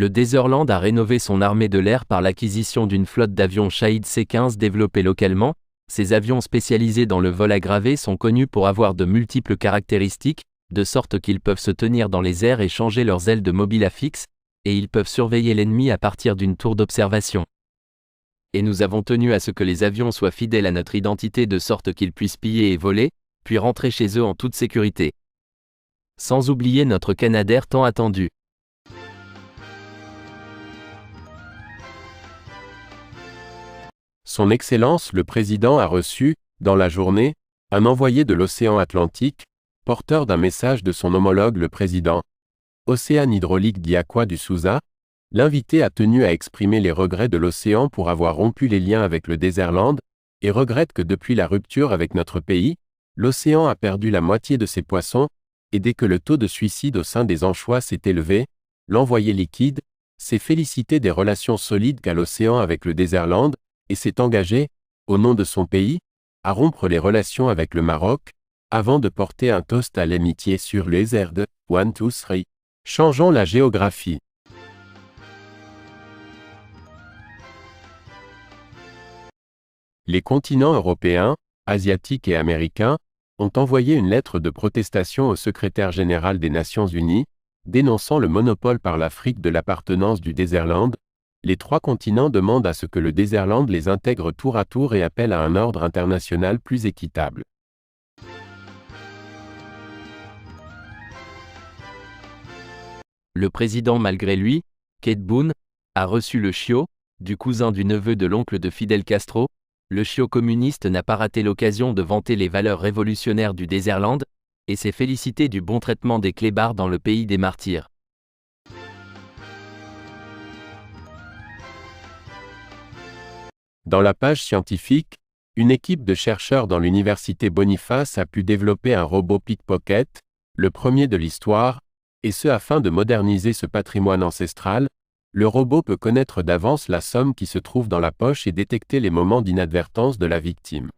Le Désirlande a rénové son armée de l'air par l'acquisition d'une flotte d'avions Shahed C-15 développés localement. Ces avions spécialisés dans le vol aggravé sont connus pour avoir de multiples caractéristiques, de sorte qu'ils peuvent se tenir dans les airs et changer leurs ailes de mobile à fixe, et ils peuvent surveiller l'ennemi à partir d'une tour d'observation. Et nous avons tenu à ce que les avions soient fidèles à notre identité de sorte qu'ils puissent piller et voler, puis rentrer chez eux en toute sécurité. Sans oublier notre Canadair tant attendu. Son Excellence le Président a reçu, dans la journée, un envoyé de l'océan Atlantique, porteur d'un message de son homologue le Président. Océan hydraulique d'Iaqua du Souza, l'invité a tenu à exprimer les regrets de l'océan pour avoir rompu les liens avec le Désirlande, et regrette que depuis la rupture avec notre pays, l'océan a perdu la moitié de ses poissons, et dès que le taux de suicide au sein des anchois s'est élevé, l'envoyé liquide s'est félicité des relations solides qu'a l'océan avec le Désirlande, et s'est engagé, au nom de son pays, à rompre les relations avec le Maroc, avant de porter un toast à l'amitié sur les airs de 1, 2, 3. Changeons la géographie. Les continents européens, asiatiques et américains ont envoyé une lettre de protestation au secrétaire général des Nations Unies, dénonçant le monopole par l'Afrique de l'appartenance du Désirlande. Les trois continents demandent à ce que le Désirlande les intègre tour à tour et appellent à un ordre international plus équitable. Le président malgré lui, Kate Boone, a reçu le chiot, du cousin du neveu de l'oncle de Fidel Castro. Le chiot communiste n'a pas raté l'occasion de vanter les valeurs révolutionnaires du Désirlande, et s'est félicité du bon traitement des clébards dans le pays des martyrs. Dans la page scientifique, une équipe de chercheurs dans l'université Boniface a pu développer un robot pickpocket, le premier de l'histoire, et ce afin de moderniser ce patrimoine ancestral. Le robot peut connaître d'avance la somme qui se trouve dans la poche et détecter les moments d'inadvertance de la victime.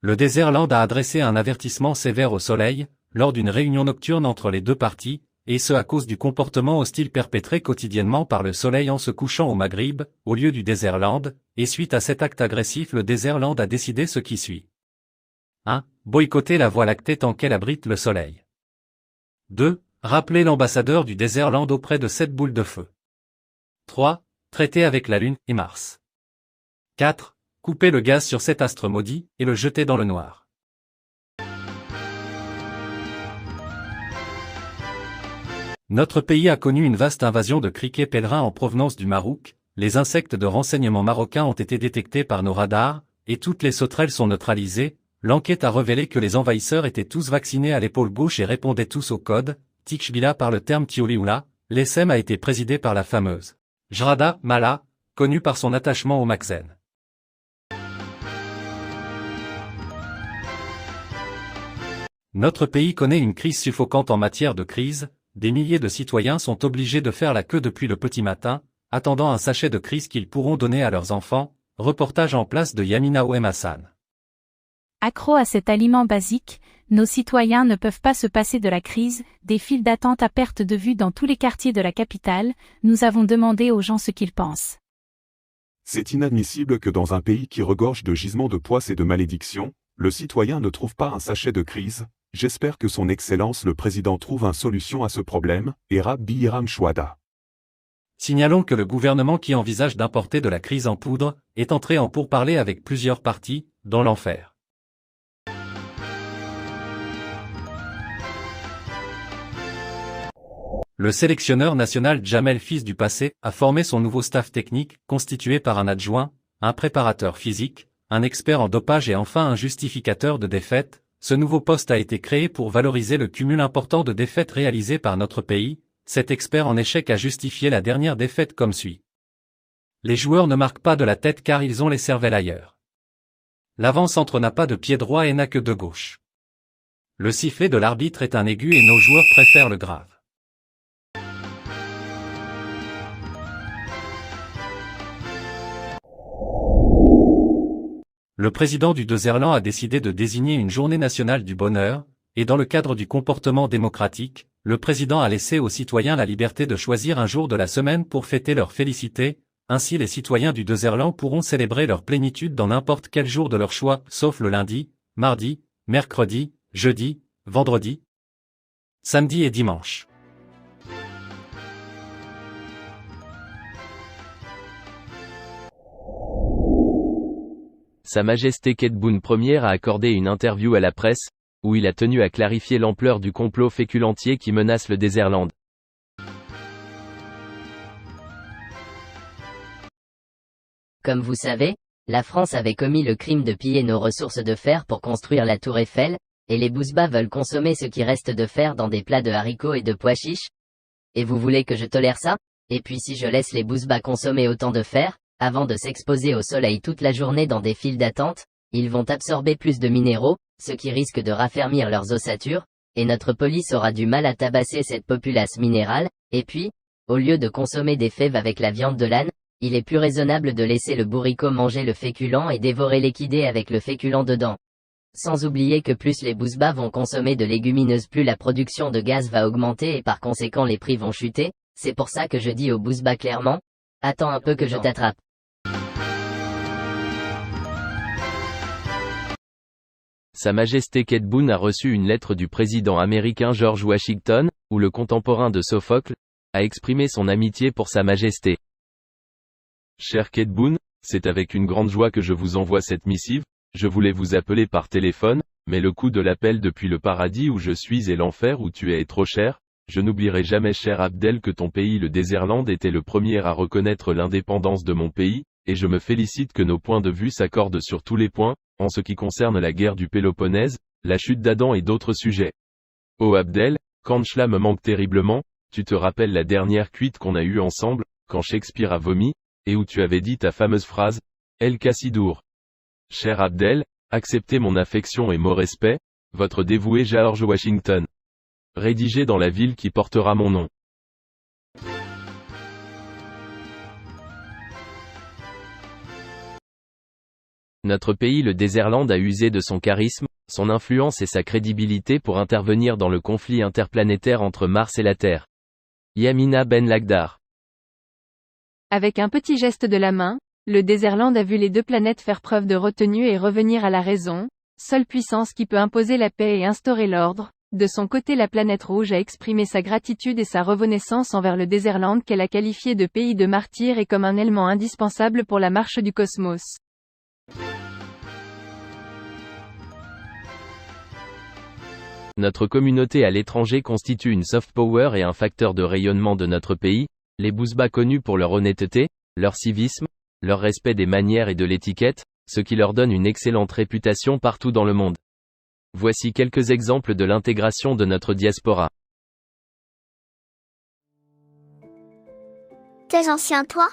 Le Désirlande a adressé un avertissement sévère au Soleil, lors d'une réunion nocturne entre les deux parties, et ce à cause du comportement hostile perpétré quotidiennement par le Soleil en se couchant au Maghrib, au lieu du Désirlande, et suite à cet acte agressif le Désirlande a décidé ce qui suit. 1. Boycotter la Voie lactée tant qu'elle abrite le Soleil. 2. Rappeler l'ambassadeur du Désirlande auprès de cette boule de feu. 3. Traiter avec la Lune et Mars. 4. Couper le gaz sur cet astre maudit et le jeter dans le noir. Notre pays a connu une vaste invasion de criquets pèlerins en provenance du Maroc. Les insectes de renseignement marocains ont été détectés par nos radars, et toutes les sauterelles sont neutralisées. L'enquête a révélé que les envahisseurs étaient tous vaccinés à l'épaule gauche et répondaient tous au code Tikshbila par le terme Tiolioula. L'ESM a été présidé par la fameuse Jrada Mala, connue par son attachement au Maxen. Notre pays connaît une crise suffocante en matière de crise. Des milliers de citoyens sont obligés de faire la queue depuis le petit matin, attendant un sachet de crise qu'ils pourront donner à leurs enfants. Reportage en place de Yamina Ouem Hassan. Accro à cet aliment basique, nos citoyens ne peuvent pas se passer de la crise, des files d'attente à perte de vue dans tous les quartiers de la capitale. Nous avons demandé aux gens ce qu'ils pensent. C'est inadmissible que dans un pays qui regorge de gisements de poisse et de malédictions, le citoyen ne trouve pas un sachet de crise. J'espère que son Excellence le Président trouve une solution à ce problème, et Rabbi Hiram Chouada. Signalons que le gouvernement qui envisage d'importer de la crise en poudre est entré en pourparlers avec plusieurs partis, dont l'enfer. Le sélectionneur national Jamel Fils du passé a formé son nouveau staff technique, constitué par un adjoint, un préparateur physique, un expert en dopage et enfin un justificateur de défaites. Ce nouveau poste a été créé pour valoriser le cumul important de défaites réalisées par notre pays. Cet expert en échec a justifié la dernière défaite comme suit. Les joueurs ne marquent pas de la tête car ils ont les cervelles ailleurs. L'avant-centre n'a pas de pied droit et n'a que de gauche. Le sifflet de l'arbitre est un aigu et nos joueurs préfèrent le grave. Le président du Désirlande a décidé de désigner une journée nationale du bonheur, et dans le cadre du comportement démocratique, le président a laissé aux citoyens la liberté de choisir un jour de la semaine pour fêter leur félicité. Ainsi les citoyens du Désirland pourront célébrer leur plénitude dans n'importe quel jour de leur choix, sauf le lundi, mardi, mercredi, jeudi, vendredi, samedi et dimanche. Sa Majesté Kate Boone Ier a accordé une interview à la presse, où il a tenu à clarifier l'ampleur du complot féculentier qui menace le Désirland. Comme vous savez, la France avait commis le crime de piller nos ressources de fer pour construire la tour Eiffel, et les Bouzbas veulent consommer ce qui reste de fer dans des plats de haricots et de pois chiches. Et vous voulez que je tolère ça? Et puis si je laisse les Bouzbas consommer autant de fer, avant de s'exposer au soleil toute la journée dans des files d'attente, ils vont absorber plus de minéraux, ce qui risque de raffermir leurs ossatures, et notre police aura du mal à tabasser cette populace minérale, et puis, au lieu de consommer des fèves avec la viande de l'âne, il est plus raisonnable de laisser le bourricot manger le féculent et dévorer l'équidé avec le féculent dedans. Sans oublier que plus les Bouzbas vont consommer de légumineuses, plus la production de gaz va augmenter et par conséquent les prix vont chuter. C'est pour ça que je dis aux Bouzbas clairement, attends un peu que je t'attrape. Sa Majesté Kate Boone a reçu une lettre du président américain George Washington, où le contemporain de Sophocle a exprimé son amitié pour Sa Majesté. Cher Kate Boone, c'est avec une grande joie que je vous envoie cette missive. Je voulais vous appeler par téléphone, mais le coup de l'appel depuis le paradis où je suis et l'enfer où tu es est trop cher. Je n'oublierai jamais, cher Abdel, que ton pays, le Désirland, était le premier à reconnaître l'indépendance de mon pays, et je me félicite que nos points de vue s'accordent sur tous les points, en ce qui concerne la guerre du Péloponnèse, la chute d'Adam et d'autres sujets. Oh Abdel, quand cela me manque terriblement, tu te rappelles la dernière cuite qu'on a eue ensemble, quand Shakespeare a vomi, et où tu avais dit ta fameuse phrase, El Cassidour. Cher Abdel, acceptez mon affection et mon respect, votre dévoué George Washington. Rédigé dans la ville qui portera mon nom. Notre pays, le Désirland, a usé de son charisme, son influence et sa crédibilité pour intervenir dans le conflit interplanétaire entre Mars et la Terre. Yamina Ben Lagdar. Avec un petit geste de la main, le Désirland a vu les deux planètes faire preuve de retenue et revenir à la raison, seule puissance qui peut imposer la paix et instaurer l'ordre. De son côté, la planète rouge a exprimé sa gratitude et sa reconnaissance envers le Désirland qu'elle a qualifié de pays de martyrs et comme un élément indispensable pour la marche du cosmos. Notre communauté à l'étranger constitue une soft power et un facteur de rayonnement de notre pays, les Bouzbas connus pour leur honnêteté, leur civisme, leur respect des manières et de l'étiquette, ce qui leur donne une excellente réputation partout dans le monde. Voici quelques exemples de l'intégration de notre diaspora. T'es ancien toi?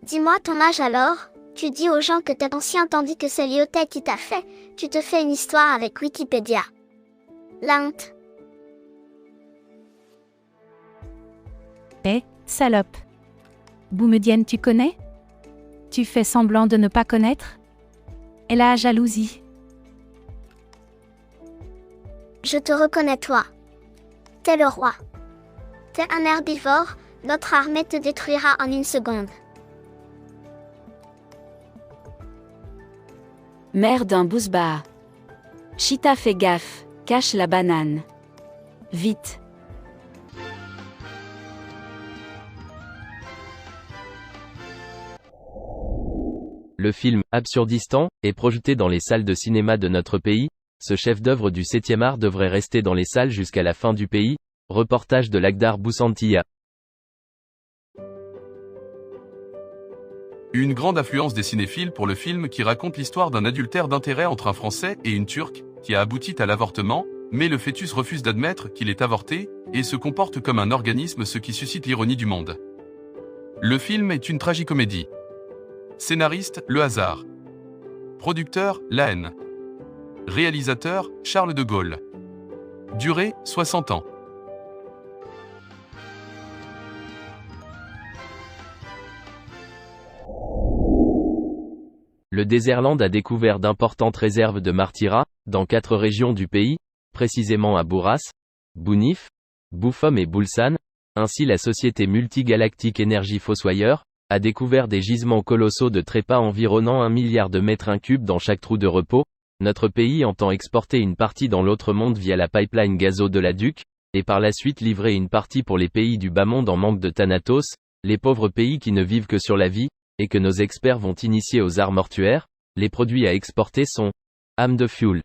Dis-moi ton âge alors, tu dis aux gens que t'es ancien tandis que c'est Lyotet qui t'a fait, tu te fais une histoire avec Wikipédia. La honte. Salope. Boumedienne, tu connais? Tu fais semblant de ne pas connaître? Elle a jalousie. Je te reconnais toi. T'es le roi. T'es un herbivore, notre armée te détruira en une seconde. Mère d'un Bouzba. Chita, fais gaffe, cache la banane. Vite. Le film « Absurdistan » est projeté dans les salles de cinéma de notre pays. Ce chef-d'œuvre du 7e art devrait rester dans les salles jusqu'à la fin du pays. Reportage de Lagdar Boussantia. Une grande affluence des cinéphiles pour le film qui raconte l'histoire d'un adultère d'intérêt entre un Français et une Turque, qui a abouti à l'avortement, mais le fœtus refuse d'admettre qu'il est avorté, et se comporte comme un organisme, ce qui suscite l'ironie du monde. Le film est une tragicomédie. Scénariste, Le Hasard. Producteur, La Haine. Réalisateur, Charles de Gaulle. Durée, 60 ans. Le Désirland a découvert d'importantes réserves de martyrat, dans 4 régions du pays, précisément à Bourras, Bounif, Boufom et Boulsan. Ainsi la société multigalactique Énergie Fossoyeur a découvert des gisements colossaux de trépas environnant 1 milliard de mètres cubes dans chaque trou de repos. Notre pays entend exporter une partie dans l'autre monde via la pipeline gazoduc, et par la suite livrer une partie pour les pays du bas monde en manque de Thanatos, les pauvres pays qui ne vivent que sur la vie, et que nos experts vont initier aux arts mortuaires. Les produits à exporter sont âme de fuel,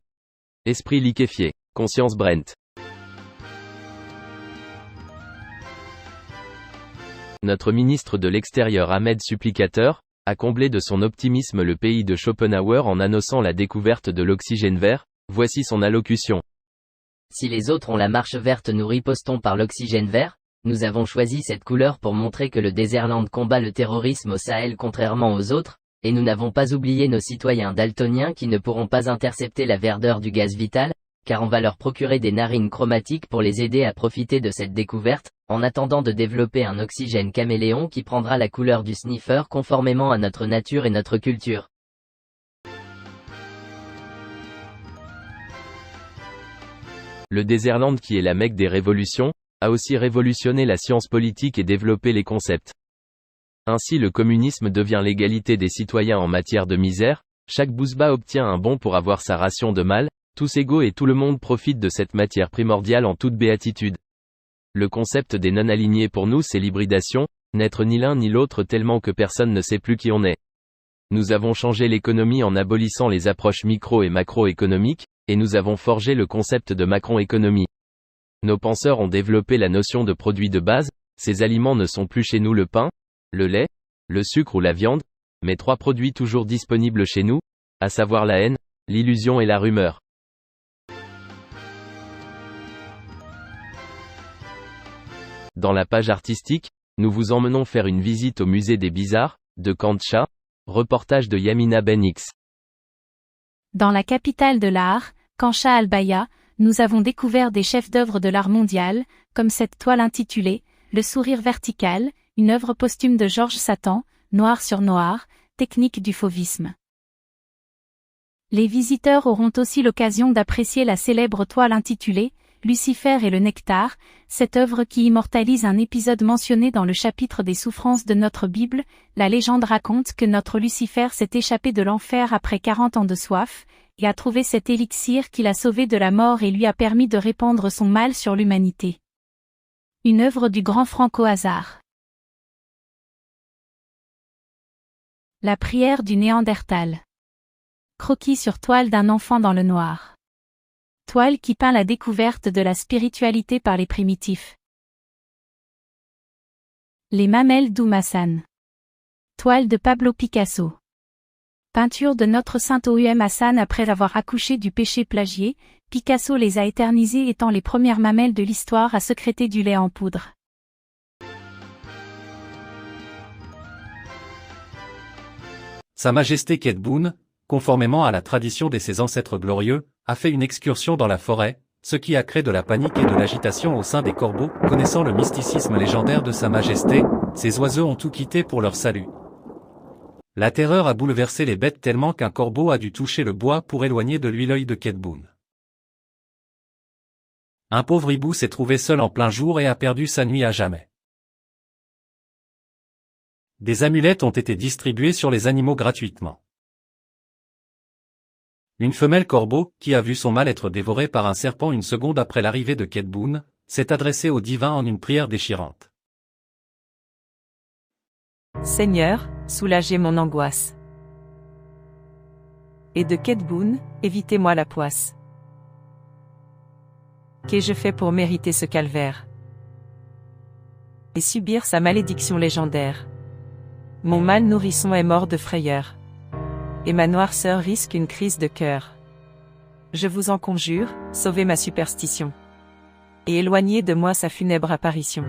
esprit liquéfié, conscience Brent. Notre ministre de l'Extérieur Ahmed Supplicateur a comblé de son optimisme le pays de Schopenhauer en annonçant la découverte de l'oxygène vert. Voici son allocution. Si les autres ont la marche verte, nous ripostons par l'oxygène vert. Nous avons choisi cette couleur pour montrer que le Désirlande combat le terrorisme au Sahel contrairement aux autres, et nous n'avons pas oublié nos citoyens daltoniens qui ne pourront pas intercepter la verdeur du gaz vital, car on va leur procurer des narines chromatiques pour les aider à profiter de cette découverte, en attendant de développer un oxygène caméléon qui prendra la couleur du sniffer conformément à notre nature et notre culture. Le Désirlande, qui est la Mecque des révolutions, a aussi révolutionné la science politique et développé les concepts. Ainsi le communisme devient l'égalité des citoyens en matière de misère, chaque bousba obtient un bon pour avoir sa ration de mal, tous égaux et tout le monde profite de cette matière primordiale en toute béatitude. Le concept des non-alignés pour nous c'est l'hybridation, n'être ni l'un ni l'autre tellement que personne ne sait plus qui on est. Nous avons changé l'économie en abolissant les approches micro et macroéconomiques, et nous avons forgé le concept de macroéconomie. Nos penseurs ont développé la notion de produits de base, ces aliments ne sont plus chez nous le pain, le lait, le sucre ou la viande, mais 3 produits toujours disponibles chez nous, à savoir la haine, l'illusion et la rumeur. Dans la page artistique, nous vous emmenons faire une visite au musée des Bizarres, de Kantcha, reportage de Yamina Benix. Dans la capitale de l'art, Kancha Al-Baya, nous avons découvert des chefs-d'œuvre de l'art mondial, comme cette toile intitulée « Le sourire vertical », une œuvre posthume de Georges Satan, noir sur noir, technique du fauvisme. Les visiteurs auront aussi l'occasion d'apprécier la célèbre toile intitulée « Lucifer et le nectar », cette œuvre qui immortalise un épisode mentionné dans le chapitre des souffrances de notre Bible. La légende raconte que notre Lucifer s'est échappé de l'enfer après 40 ans de soif, et a trouvé cet élixir qui l'a sauvé de la mort et lui a permis de répandre son mal sur l'humanité. Une œuvre du grand Franco Hazard. La prière du Néandertal. Croquis sur toile d'un enfant dans le noir. Toile qui peint la découverte de la spiritualité par les primitifs. Les mamelles d'Oum-Hassan. Toile de Pablo Picasso. Peinture de notre saint Oum-Hassan après avoir accouché du péché plagié, Picasso les a éternisées étant les premières mamelles de l'histoire à sécréter du lait en poudre. Sa Majesté Kedboun, conformément à la tradition de ses ancêtres glorieux, a fait une excursion dans la forêt, ce qui a créé de la panique et de l'agitation au sein des corbeaux. Connaissant le mysticisme légendaire de Sa Majesté, ces oiseaux ont tout quitté pour leur salut. La terreur a bouleversé les bêtes tellement qu'un corbeau a dû toucher le bois pour éloigner de lui l'œil de Kedboun. Un pauvre hibou s'est trouvé seul en plein jour et a perdu sa nuit à jamais. Des amulettes ont été distribuées sur les animaux gratuitement. Une femelle corbeau, qui a vu son mâle être dévoré par un serpent une seconde après l'arrivée de Kedboun, s'est adressée au divin en une prière déchirante. Seigneur, soulagez mon angoisse. Et de Kedboun, évitez-moi la poisse. Qu'ai-je fait pour mériter ce calvaire? Et subir sa malédiction légendaire. Mon mâle nourrisson est mort de frayeur. Et ma noirceur risque une crise de cœur. Je vous en conjure, sauvez ma superstition. Et éloignez de moi sa funèbre apparition.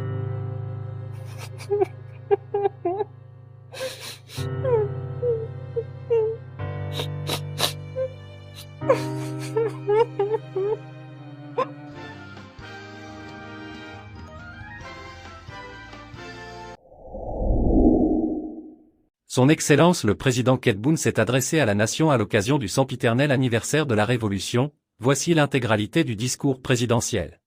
Son Excellence le président Kedboun s'est adressé à la nation à l'occasion du sempiternel anniversaire de la Révolution, voici l'intégralité du discours présidentiel.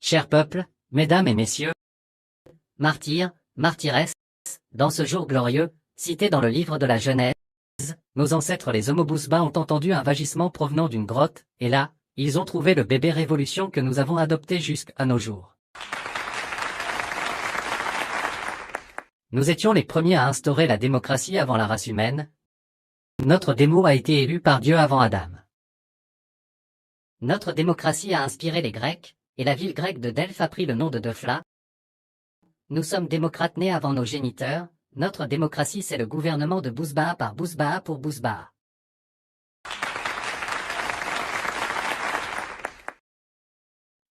Cher peuple, mesdames et messieurs, martyrs, martyresses, dans ce jour glorieux, cité dans le livre de la Genèse, nos ancêtres les Homo Bousba ont entendu un vagissement provenant d'une grotte, et là, ils ont trouvé le bébé révolution que nous avons adopté jusqu'à nos jours. Nous étions les premiers à instaurer la démocratie avant la race humaine. Notre démo a été élu par Dieu avant Adam. Notre démocratie a inspiré les Grecs, et la ville grecque de Delphes a pris le nom de Defla. Nous sommes démocrates nés avant nos géniteurs. Notre démocratie, c'est le gouvernement de Bousbaa par Bousbaa pour Bousbaa.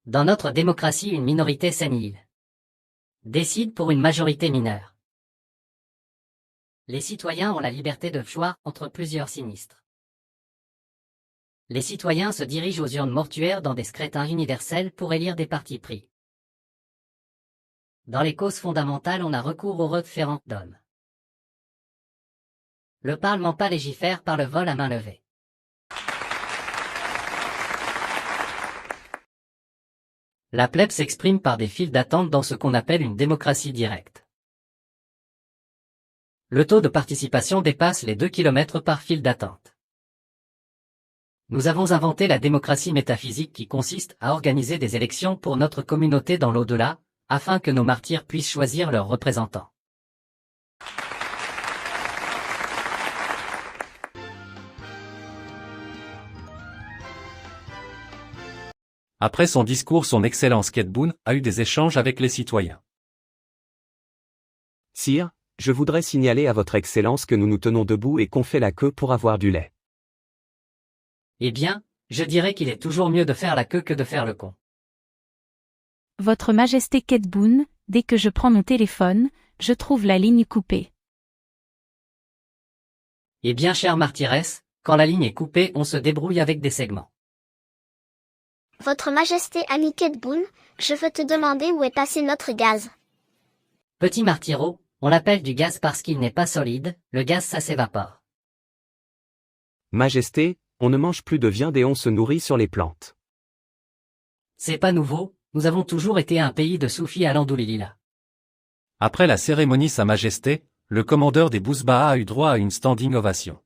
Dans notre démocratie, une minorité sénile décide pour une majorité mineure. Les citoyens ont la liberté de choix entre plusieurs sinistres. Les citoyens se dirigent aux urnes mortuaires dans des scrutins universels pour élire des partis pris. Dans les causes fondamentales, on a recours au référendum. Le Parlement pas légifère par le vol à main levée. La plèbe s'exprime par des files d'attente dans ce qu'on appelle une démocratie directe. Le taux de participation dépasse les 2 km par file d'attente. Nous avons inventé la démocratie métaphysique qui consiste à organiser des élections pour notre communauté dans l'au-delà, afin que nos martyrs puissent choisir leurs représentants. Après son discours, son Excellence Kedboun a eu des échanges avec les citoyens. Sire, je voudrais signaler à votre Excellence que nous nous tenons debout et qu'on fait la queue pour avoir du lait. Eh bien, je dirais qu'il est toujours mieux de faire la queue que de faire le con. Votre Majesté Kedboun, dès que je prends mon téléphone, je trouve la ligne coupée. Eh bien, chère martyresse, quand la ligne est coupée, on se débrouille avec des segments. Votre Majesté Ami Kedboun, je veux te demander où est passé notre gaz. Petit martyro, on l'appelle du gaz parce qu'il n'est pas solide, le gaz ça s'évapore. Majesté, on ne mange plus de viande et on se nourrit sur les plantes. C'est pas nouveau, nous avons toujours été un pays de soufis à l'Andoulilila. Après la cérémonie Sa Majesté, le commandeur des Bousbaa a eu droit à une standing ovation.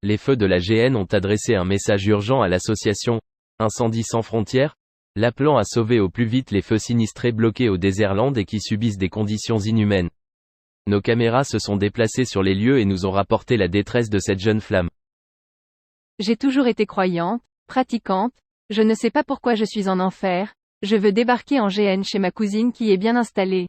Les feux de la GN ont adressé un message urgent à l'association Incendie sans frontières, l'appelant à sauver au plus vite les feux sinistrés bloqués au Désirlande et qui subissent des conditions inhumaines. Nos caméras se sont déplacées sur les lieux et nous ont rapporté la détresse de cette jeune flamme. J'ai toujours été croyante, pratiquante, je ne sais pas pourquoi je suis en enfer, je veux débarquer en GN chez ma cousine qui est bien installée.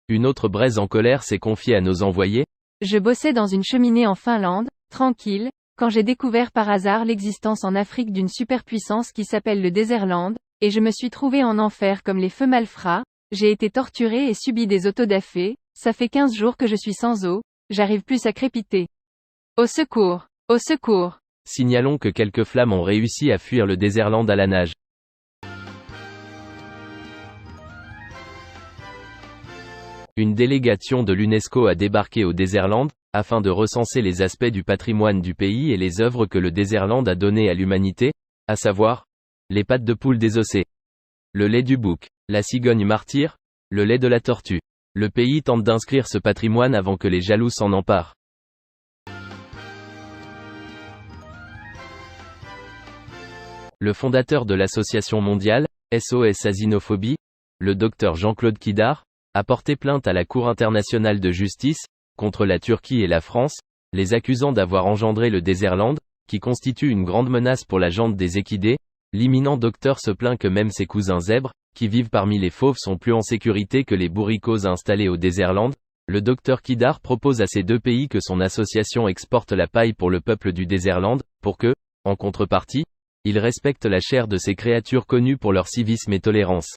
Une autre braise en colère s'est confiée à nos envoyés. Je bossais dans une cheminée en Finlande, tranquille, quand j'ai découvert par hasard l'existence en Afrique d'une superpuissance qui s'appelle le Désirlande, et je me suis trouvée en enfer comme les feux malfrats, j'ai été torturée et subi des autodafés, ça fait 15 jours que je suis sans eau, j'arrive plus à crépiter. Au secours! Au secours! Signalons que quelques flammes ont réussi à fuir le Désirlande à la nage. Une délégation de l'UNESCO a débarqué au Désirlande, afin de recenser les aspects du patrimoine du pays et les œuvres que le Désirlande a données à l'humanité, à savoir, les pattes de poule désossées, le lait du bouc, la cigogne martyre, le lait de la tortue. Le pays tente d'inscrire ce patrimoine avant que les jaloux s'en emparent. Le fondateur de l'association mondiale, SOS Asinophobie, le docteur Jean-Claude Kidar, a porté plainte à la Cour internationale de justice, contre la Turquie et la France, les accusant d'avoir engendré le Désirlande, qui constitue une grande menace pour la jante des équidés. L'imminent docteur se plaint que même ses cousins zèbres, qui vivent parmi les fauves, sont plus en sécurité que les bourricos installés au Désirlande. Le docteur Kidar propose à ces deux pays que son association exporte la paille pour le peuple du Désirlande, pour que, en contrepartie, il respecte la chair de ces créatures connues pour leur civisme et tolérance.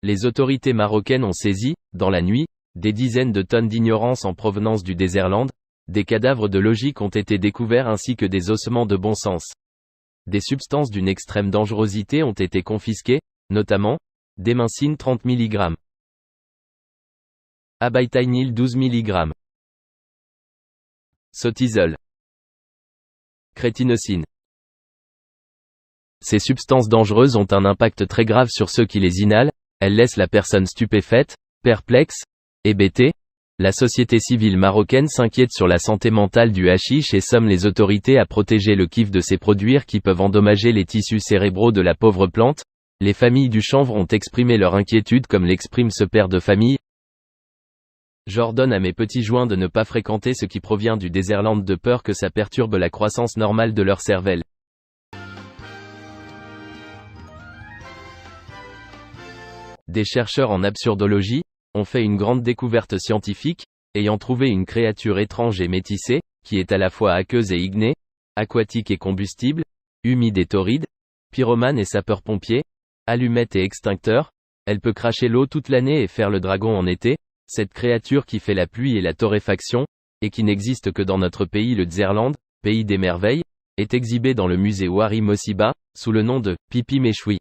Les autorités marocaines ont saisi, dans la nuit, des dizaines de tonnes d'ignorance en provenance du Désirland, des cadavres de logique ont été découverts ainsi que des ossements de bon sens. Des substances d'une extrême dangerosité ont été confisquées, notamment, démincine 30 mg. Abaitinil 12 mg. Sotisol. Crétinocine. Ces substances dangereuses ont un impact très grave sur ceux qui les inhalent, elles laissent la personne stupéfaite, perplexe, hébétée. La société civile marocaine s'inquiète sur la santé mentale du hashish et somme les autorités à protéger le kiff de ces produits qui peuvent endommager les tissus cérébraux de la pauvre plante. Les familles du chanvre ont exprimé leur inquiétude comme l'exprime ce père de famille. J'ordonne à mes petits joints de ne pas fréquenter ce qui provient du Désirland de peur que ça perturbe la croissance normale de leur cervelle. Des chercheurs en absurdologie ont fait une grande découverte scientifique, ayant trouvé une créature étrange et métissée, qui est à la fois aqueuse et ignée, aquatique et combustible, humide et torride, pyromane et sapeur-pompier, allumette et extincteur. Elle peut cracher l'eau toute l'année et faire le dragon en été. Cette créature qui fait la pluie et la torréfaction, et qui n'existe que dans notre pays le Désirland, pays des merveilles, est exhibée dans le musée Ouari Mosiba, sous le nom de Pipi Méchoui.